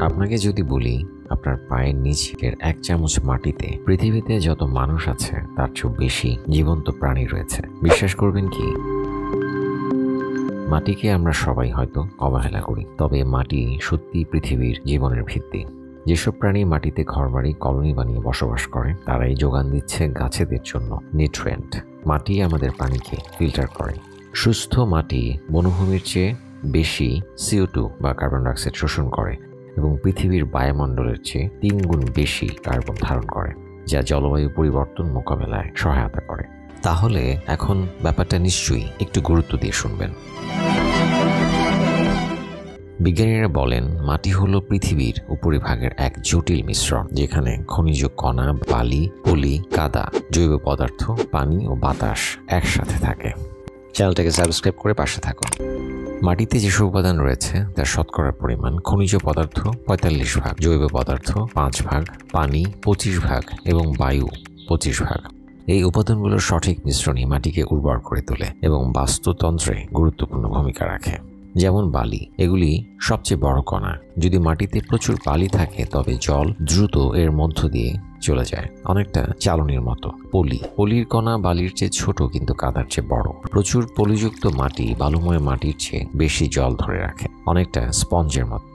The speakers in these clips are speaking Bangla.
আপনাকে যদি বলি আপনার পায়ের নিচের 1 চামচ মাটিতে পৃথিবীতে যত মানুষ আছে তার চেয়েও বেশি জীবন্ত প্রাণী রয়েছে, বিশ্বাস করবেন কি? মাটিকে আমরা সবাই হয়তো অবহেলা করি, তবে মাটি সত্যি পৃথিবীর জীবনের ভিত্তি। যেসব প্রাণী মাটিতে ঘরবাড়ি কলোনি বানিয়ে বসবাস করে তারাই যোগান দিচ্ছে গাছেদের জন্য নিউট্রিয়েন্ট। মাটি আমাদের পানিকে ফিল্টার করে। সুস্থ মাটি বনভূমির চেয়ে বেশি CO2 বা কার্বন ডাইঅক্সাইড শোষণ করে এবং পৃথিবীর বায়ুমণ্ডলের চেয়ে 3 গুণ বেশি কার্বন ধারণ করে, যা জলবায়ু পরিবর্তন মোকাবেলায় সহায়তা করে। তাহলে এখন ব্যাপারটা নিশ্চয়ই একটু গুরুত্ব দিয়ে শুনবেন। বিজ্ঞানীরা বলেন মাটি হলো পৃথিবীর উপরিভাগের এক জটিল মিশ্রণ, যেখানে খনিজ কণা, বালি, পলি, কাদা, জৈব পদার্থ, পানি ও বাতাস একসাথে থাকে। চ্যানেলটাকে সাবস্ক্রাইব করে পাশে থাকুন। মাটিতে যেসব উপাদান রয়েছে তার শতকরার পরিমাণ খনিজ পদার্থ 45 ভাগ, জৈব পদার্থ 5 ভাগ, পানি 25 ভাগ এবং বায়ু 25 ভাগ। এই উপাদানগুলোর সঠিক মিশ্রণই মাটিকে উর্বর করে তোলে এবং বাস্তুতন্ত্রে গুরুত্বপূর্ণ ভূমিকা রাখে। যেমন বালি, এগুলি সবচেয়ে বড় কণা। যদি মাটিতে প্রচুর বালি থাকে তবে জল দ্রুত এর মধ্য দিয়ে চলে যায়, অনেকটা চালনির মতো। পলির কণা বালির চেয়ে ছোট কিন্তু কাদার চেয়ে বড়। প্রচুর পলিযুক্ত মাটি বালুময় মাটির চেয়ে বেশি জল ধরে রাখে, অনেকটা স্পঞ্জের মতো।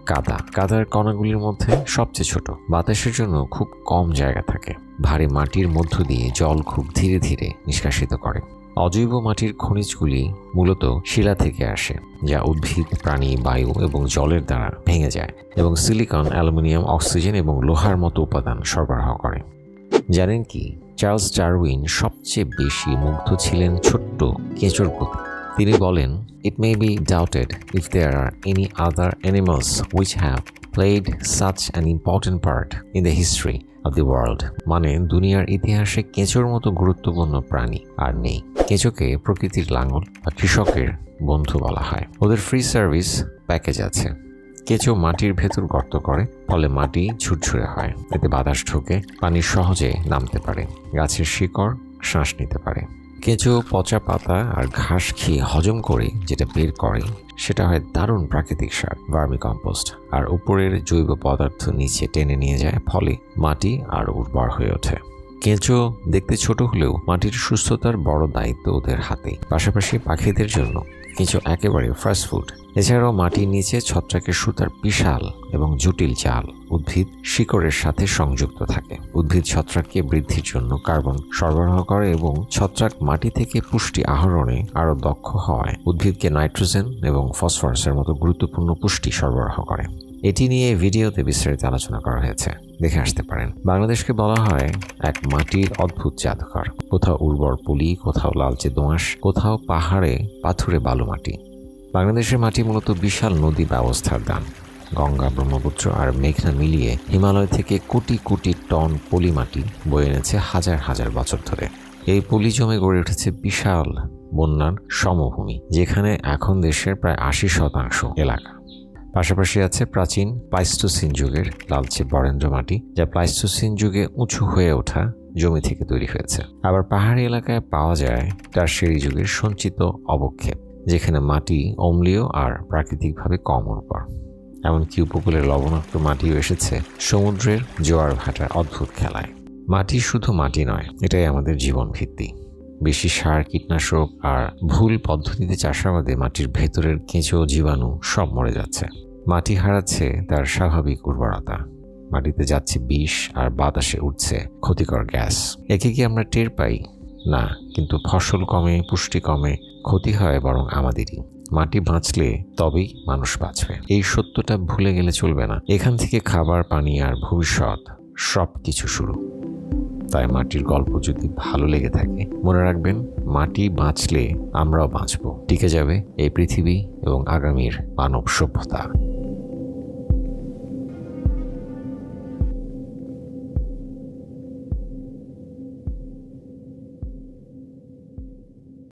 কাদার কণাগুলির মধ্যে সবচেয়ে ছোট, বাতাসের জন্য খুব কম জায়গা থাকে, ভারী মাটির মধ্য দিয়ে জল খুব ধীরে ধীরে নিষ্কাশিত করে। অজৈব মাটির খনিজগুলি মূলত শিলা থেকে আসে, যা উদ্ভিদ, প্রাণী, বায়ু এবং জলের দ্বারা ভেঙে যায় এবং সিলিকন, অ্যালুমিনিয়াম, অক্সিজেন এবং লোহার মতো উপাদান সরবরাহ করে। জানেন কি, চার্লস ডারউইন সবচেয়ে বেশি মুগ্ধ ছিলেন ছোট্ট কেঁচোর প্রতি। তিনি বলেন, "It may be doubted if there are any other animals which have played such an important part in the history of the world." মানে দুনিয়ার ইতিহাসে কেঁচোর মতো গুরুত্বপূর্ণ প্রাণী আর নেই। কেঁচোকে প্রকৃতির লাঙল বা কৃষকের বন্ধু বলা হয়। ওদের ফ্রি সার্ভিস প্যাকেজ আছে। কেঁচো মাটির ভেতর গর্ত করে, ফলে মাটি ঝুরঝুরে হয়, এতে বাতাস ঢোকে, পানি সহজে নামতে পারে, গাছের শিকড় শ্বাস নিতে পারে। কেঁচো পচা পাতা আর ঘাস খেয়ে হজম করে যেটা বের করে সেটা হয় দারুণ প্রাকৃতিক সার, ভার্মি কম্পোস্ট, আর উপরের জৈব পদার্থ নিচে টেনে নিয়ে যায়, ফলে মাটি আর উর্বর হয়ে ওঠে। কেঁচো দেখতে ছোট হলেও মাটির সুস্থতার বড় দায়িত্ব ওদের হাতেই। পাশাপাশি পাখিদের জন্য কেঁচো একেবারে ফাস্ট ফুড। এছাড়াও মাটির নিচে ছত্রাকের সুতার বিশাল এবং জটিল জাল উদ্ভিদ শিকড়ের সাথে সংযুক্ত থাকে। উদ্ভিদ ছত্রাককে বৃদ্ধির জন্য কার্বন সরবরাহ করে এবং ছত্রাক মাটি থেকে পুষ্টি আহরণে আরও দক্ষ হওয়ায় উদ্ভিদকে নাইট্রোজেন এবং ফসফরাসের মতো গুরুত্বপূর্ণ পুষ্টি সরবরাহ করে। এটি নিয়ে ভিডিওতে বিস্তারিত আলোচনা করা হয়েছে, দেখে আসতে পারেন। বাংলাদেশকে বলা হয় এক মাটির অদ্ভুত জাদুঘর। কোথাও উর্বর পলি, কোথাও লালচে দোআঁশ, কোথাও পাহাড়ে পাথুরে বালু মাটি। বাংলাদেশের মাটি মূলত বিশাল নদী ব্যবস্থার দান। গঙ্গা, ব্রহ্মপুত্র আর মেঘনা মিলিয়ে হিমালয় থেকে কোটি কোটি টন পলি মাটি বয়ে এনেছে হাজার হাজার বছর ধরে। এই পলি জমে গড়ে উঠেছে বিশাল বন্যার সমভূমি, যেখানে এখন দেশের প্রায় 80% এলাকা। পাশাপাশি আছে প্রাচীন প্লাইস্টোসিন যুগের লালচে বরেন্দ্র মাটি, যা প্লাইস্টোসিন যুগে উঁচু হয়ে ওঠা জমি থেকে তৈরি হয়েছে। আবার পাহাড়ি এলাকায় পাওয়া যায় টারশিয়ারি যুগের সঞ্চিত অবক্ষেপ, যেখানে মাটি অম্লীয় আর প্রাকৃতিকভাবে কম উর্বর। এমনকি উপকূলের লবণাক্ত মাটিও এসেছে সমুদ্রের জোয়ার ভাটার অদ্ভুত খেলায়। মাটি শুধু মাটি নয়, এটাই আমাদের জীবন ভিত্তি। বেশি সার, কীটনাশক আর ভুল পদ্ধতিতে চাষাবাদে মাটির ভেতরের কেঁচো, জীবাণু সব মরে যাচ্ছে। মাটি হারাচ্ছে তার স্বাভাবিক উর্বরতা। মাটিতে যাচ্ছে বিষ আর বাতাসে উঠছে ক্ষতিকর গ্যাস। একে কি আমরা টের পাই? না, কিন্তু ফসল কমে, পুষ্টি কমে, ক্ষতি হয় বরং আমাদেরই। মাটি বাঁচলে তবেই মানুষ বাঁচবে, এই সত্যটা ভুলে গেলে চলবে না। এখান থেকে খাবার, পানি আর ভবিষ্যৎ সব কিছু শুরু। তাই মাটির গল্প যদি ভালো লেগে থাকে মনে রাখবেন, মাটি বাঁচলে আমরাও বাঁচব, টিকে যাবে এই পৃথিবী এবং আগামীর মানব সভ্যতা।